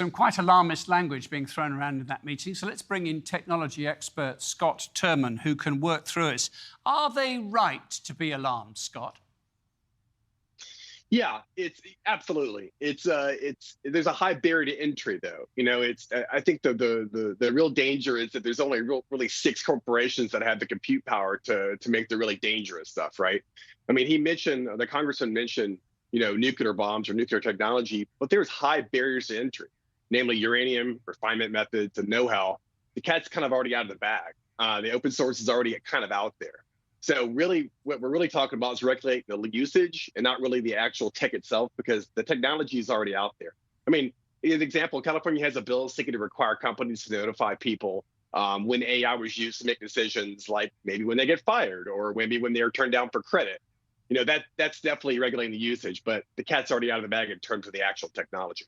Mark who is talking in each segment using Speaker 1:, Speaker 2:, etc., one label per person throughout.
Speaker 1: Some quite alarmist language being thrown around in that meeting. So let's bring in technology expert Scott Turman, who can work through it. Are they right to be alarmed, Scott?
Speaker 2: Yeah, it's absolutely. There's a high barrier to entry though. I think the real danger is that there's only really six corporations that have the compute power to make the really dangerous stuff, right? I mean, the congressman mentioned, nuclear bombs or nuclear technology, but there's high barriers to entry, namely uranium, refinement methods, and know-how. The cat's kind of already out of the bag. The open source is already kind of out there. So really, what we're really talking about is regulating the usage and not really the actual tech itself, because the technology is already out there. I mean, as an example, California has a bill seeking to require companies to notify people when AI was used to make decisions, like maybe when they get fired or maybe when they're turned down for credit. That's definitely regulating the usage, but the cat's already out of the bag in terms of the actual technology.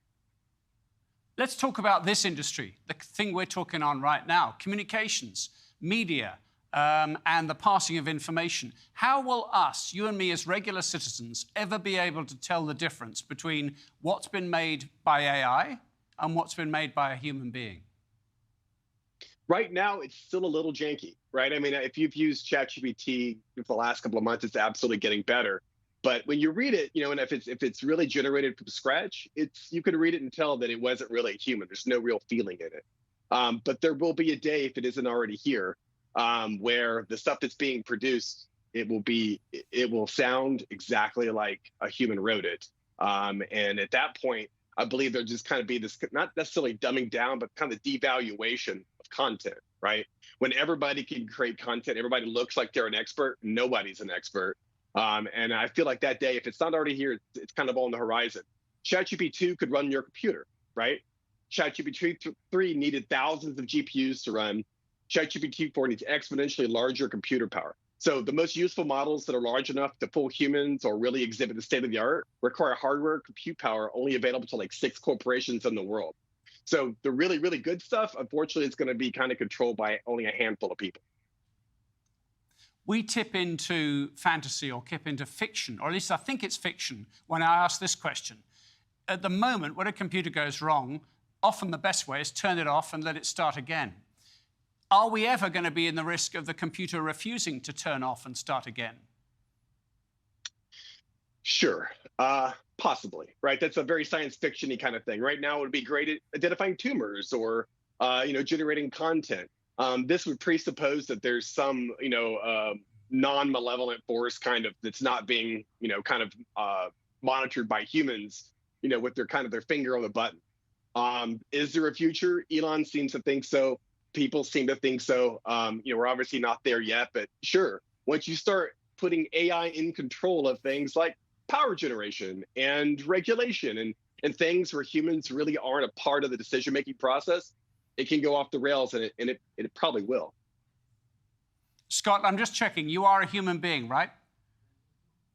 Speaker 1: Let's talk about this industry, the thing we're talking on right now, communications, media, and the passing of information. How will us, you and me as regular citizens, ever be able to tell the difference between what's been made by AI and what's been made by a human being?
Speaker 2: Right now, it's still a little janky, right? I mean, if you've used ChatGPT for the last couple of months, it's absolutely getting better. But when you read it, and if it's really generated from scratch, you can read it and tell that it wasn't really human. There's no real feeling in it. But there will be a day, if it isn't already here, where the stuff that's being produced, it will sound exactly like a human wrote it. And at that point, I believe there'll just kind of be this, not necessarily dumbing down, but kind of devaluation of content, right? When everybody can create content, everybody looks like they're an expert, nobody's an expert. And I feel like that day, if it's not already here, it's kind of on the horizon. ChatGPT could run your computer, right? ChatGPT 3 needed thousands of GPUs to run. ChatGPT 4 needs exponentially larger computer power. So the most useful models that are large enough to fool humans or really exhibit the state of the art require hardware compute power only available to like 6 corporations in the world. So the really, really good stuff, unfortunately, is going to be kind of controlled by only a handful of people.
Speaker 1: We tip into fantasy or tip into fiction, or at least I think it's fiction, when I ask this question. At the moment, when a computer goes wrong, often the best way is turn it off and let it start again. Are we ever going to be in the risk of the computer refusing to turn off and start again?
Speaker 2: Sure, possibly, right? That's a very science fiction-y kind of thing. Right now, it would be great at identifying tumors or, generating content. This would presuppose that there's some, non-malevolent force that's not being, monitored by humans, with their finger on the button. Is there a future? Elon seems to think so. People seem to think so. We're obviously not there yet, but sure. Once you start putting AI in control of things like power generation and regulation and things where humans really aren't a part of the decision-making process, it can go off the rails, and it probably will.
Speaker 1: Scott, I'm just checking. You are a human being, right?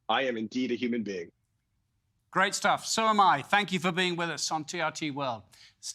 Speaker 2: I am indeed a human being.
Speaker 1: Great stuff. So am I. Thank you for being with us on TRT World.